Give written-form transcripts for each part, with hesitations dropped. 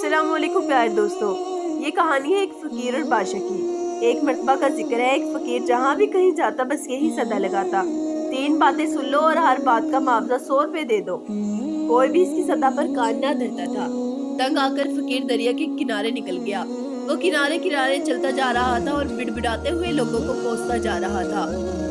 अस्सलाम वालेकुम प्यारे दोस्तों। ये कहानी है एक फकीर और बादशाह की। एक मर्तबा का जिक्र है, एक फकीर जहाँ भी कहीं जाता बस यही सदा लगाता, 3 बातें सुन लो और हर बात का मुआवजा 100 रुपए दे दो। कोई भी इसकी सदा पर कान ना धरता था। तंग आकर फकीर दरिया के किनारे निकल गया। वो किनारे किनारे चलता जा रहा था और बिड़बिड़ाते हुए लोगों को कोसता जा रहा था।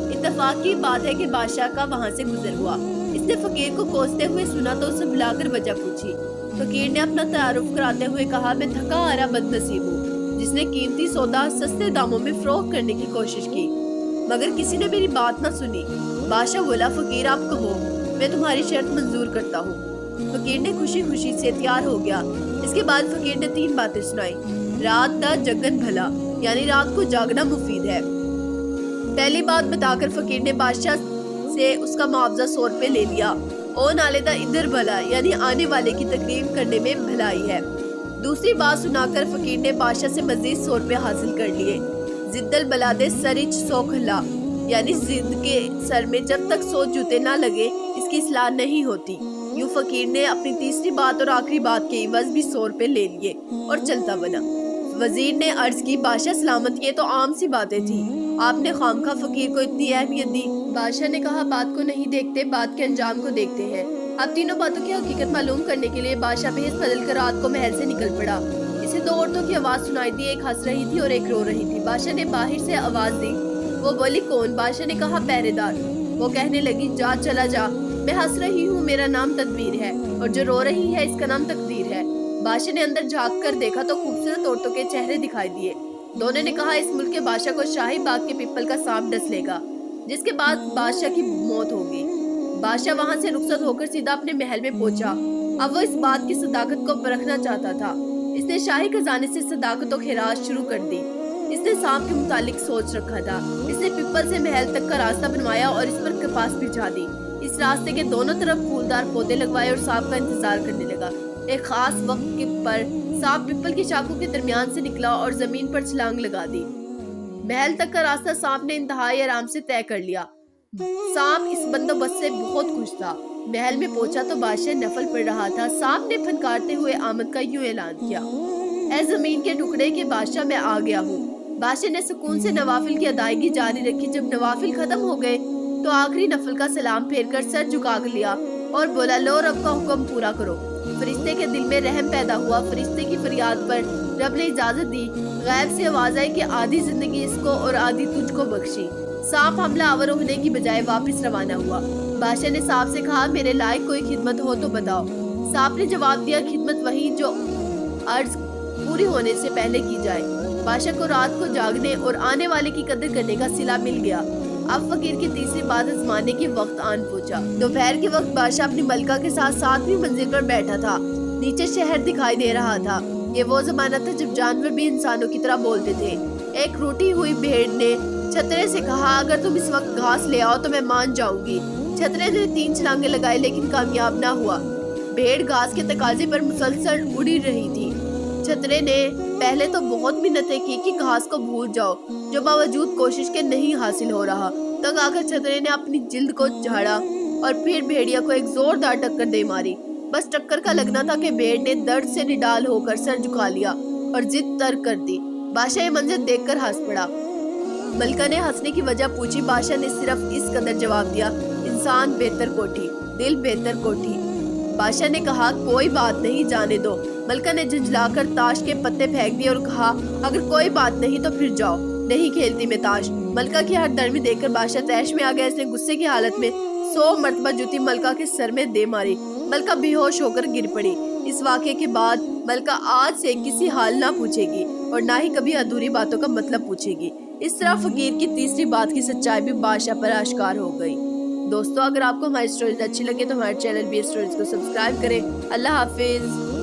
इत्तेफाक की बात है कि बादशाह का वहाँ से गुजर हुआ। इसने फकीर को कोसते हुए सुना तो उसे बुलाकर वजह पूछी। फकीर ने अपना तारुफ कराते हुए कहा, मैं थका हारा बदनसीब हूँ जिसने कीमती सौदा सस्ते दामों में फरोख्त करने की कोशिश की, मगर किसी ने मेरी बात न सुनी। बादशाह बोला, फकीर आप कहो, मैं तुम्हारी शर्त मंजूर करता हूँ। फकीर ने खुशी खुशी से तैयार हो गया। इसके बाद फकीर ने 3 बातें सुनाई। रात दा जगन भला, यानी रात को जागना मुफीद है। पहली बात बताकर फकीर ने बादशाह से उसका मुआवजा 100 रुपए ले लिया। ओ नाले दा इधर भला, यानी आने वाले की तकरीम करने में भलाई है। दूसरी बात सुनाकर फकीर ने बादशाह से मजीद 100 रुपए हासिल कर लिए। जिद्दल बलादे सरिच सोखला, यानी जिद के सर में जब तक 100 जूते ना लगे इसकी इस्लाह नहीं होती। यूं फकीर ने अपनी तीसरी बात और आखिरी बात के इवज भी 100 रुपए ले लिए और चलता बना। वजीर ने अर्ज की, बादशाह सलामत, ये तो आम सी बातें थी, आपने खामखा फकीर को इतनी अहमियत दी। बादशाह ने कहा, बात को नहीं देखते, बात के अंजाम को देखते हैं। अब तीनों बातों की हकीकत मालूम करने के लिए बादशाह भेस बदल कर रात को महल से निकल पड़ा। इसे 2 औरतों की आवाज सुनाई दी, एक हंस रही थी और एक रो रही थी। बादशाह ने बाहर से आवाज दी। वो बोली, कौन? बादशाह ने कहा, पहरेदार। वो कहने लगी, जा चला जा, मैं हंस रही हूँ, मेरा नाम तदबीर है, और जो रो रही है इसका नाम तकदीर है। बादशाह ने अंदर झांक कर देखा तो खूबसूरत औरतों के चेहरे दिखाई दिए। दोनों ने कहा, इस मुल्क के बादशाह को शाही बाग के पीपल का सांप डस लेगा, जिसके बाद बादशाह की मौत होगी। बादशाह वहाँ से रुखसत होकर सीधा अपने महल में पहुंचा। अब वो इस बात की सदाकत को परखना चाहता था। इसने शाही खजाने से सदाकत और खैरात शुरू कर दी। इसने सांप के मुतालिक सोच रखा था। इसने पीपल से महल तक का रास्ता बनवाया और इस पर कपास बिछा दी। इस रास्ते के दोनों तरफ फूलदार पौधे लगवाए और सांप का इंतजार करने लगा। एक खास वक्त पर सांप पीपल की शाखों के दरमियान से निकला और जमीन पर छलांग लगा दी। महल तक का रास्ता सांप ने इंतहाई आराम से तय कर लिया। सांप इस बंदोबस्त से बहुत खुश था। महल में पहुंचा तो बादशाह नफल पढ़ रहा था। सांप ने फनकारते हुए आमद का यूं ऐलान किया, ऐ जमीन के टुकड़े के बादशाह, मैं आ गया हूँ। बादशाह ने सुकून से नवाफिल की अदायगी जारी रखी। जब नवाफिल खत्म हो गए तो आखिरी नफल का सलाम फेर कर सर झुका लिया और बोला, लो रब का हुक्म पूरा करो। फरिश्ते के दिल में रहम पैदा हुआ। फरिश्ते की फरियाद पर रब ने इजाजत दी। गैब से आवाज आई कि आधी जिंदगी इसको और आधी तुझको बख्शी। सांप हमला आवर होने की बजाय वापस रवाना हुआ। बादशाह ने सांप से कहा, मेरे लायक कोई खिदमत हो तो बताओ। सांप ने जवाब दिया, खिदमत वही जो अर्ज पूरी होने से पहले की जाए। बादशाह को रात को जागने और आने वाले की कदर करने का सिला मिल गया। अब फकीर की तीसरी बात आजमाने के वक्त आन पहुंचा। दोपहर के वक्त बादशाह अपनी मलका के साथ 7वीं मंजिल पर बैठा था। नीचे शहर दिखाई दे रहा था। ये वो जमाना था जब जानवर भी इंसानों की तरह बोलते थे। एक रूठी हुई भेड़ ने छतरे से कहा, अगर तुम इस वक्त घास ले आओ तो मैं मान जाऊंगी। छतरे ने 3 छलांगे लगाई लेकिन कामयाब ना हुआ। भेड़ घास के तकाजे पर मुसलसल उड़ी रही थी। छतरे ने पहले तो बहुत मिन्नतें की कि घास को भूल जाओ, जो बावजूद कोशिश के नहीं हासिल हो रहा। तंग आकर छतरे ने अपनी जिल्द को झाड़ा और फिर भेड़िया को एक जोरदार टक्कर दे मारी। बस टक्कर का लगना था कि भेड़ ने दर्द से निडाल होकर सर झुका लिया और जिद तर्क कर दी। बादशाह ये मंजर देखकर हंस पड़ा। मलका ने हंसने की वजह पूछी। बादशाह ने सिर्फ इस कदर जवाब दिया, इंसान बेहतर कोठी, दिल बेहतर कोठी। बादशाह ने कहा, कोई बात नहीं, जाने दो। मलका ने झुंझलाकर ताश के पत्ते फेंक दिए और कहा, अगर कोई बात नहीं तो फिर जाओ, नहीं खेलती मैं ताश। मलका की हर दर्मी देखकर बादशाह तैश में आ गया। इसने गुस्से की हालत में 100 मरतबा जूती मलका के सर में दे मारी। मलका बेहोश होकर गिर पड़ी। इस वाक़े के बाद मलका आज से किसी हाल ना पूछेगी और ना ही कभी अधूरी बातों का मतलब पूछेगी। इस तरह फकीर की तीसरी बात की सच्चाई भी बादशाह पर आश्कार हो गई। दोस्तों, अगर आपको हमारी स्टोरीज अच्छी लगे तो हमारे चैनल बी स्टोरीज को सब्सक्राइब करें। अल्लाह हाफिज।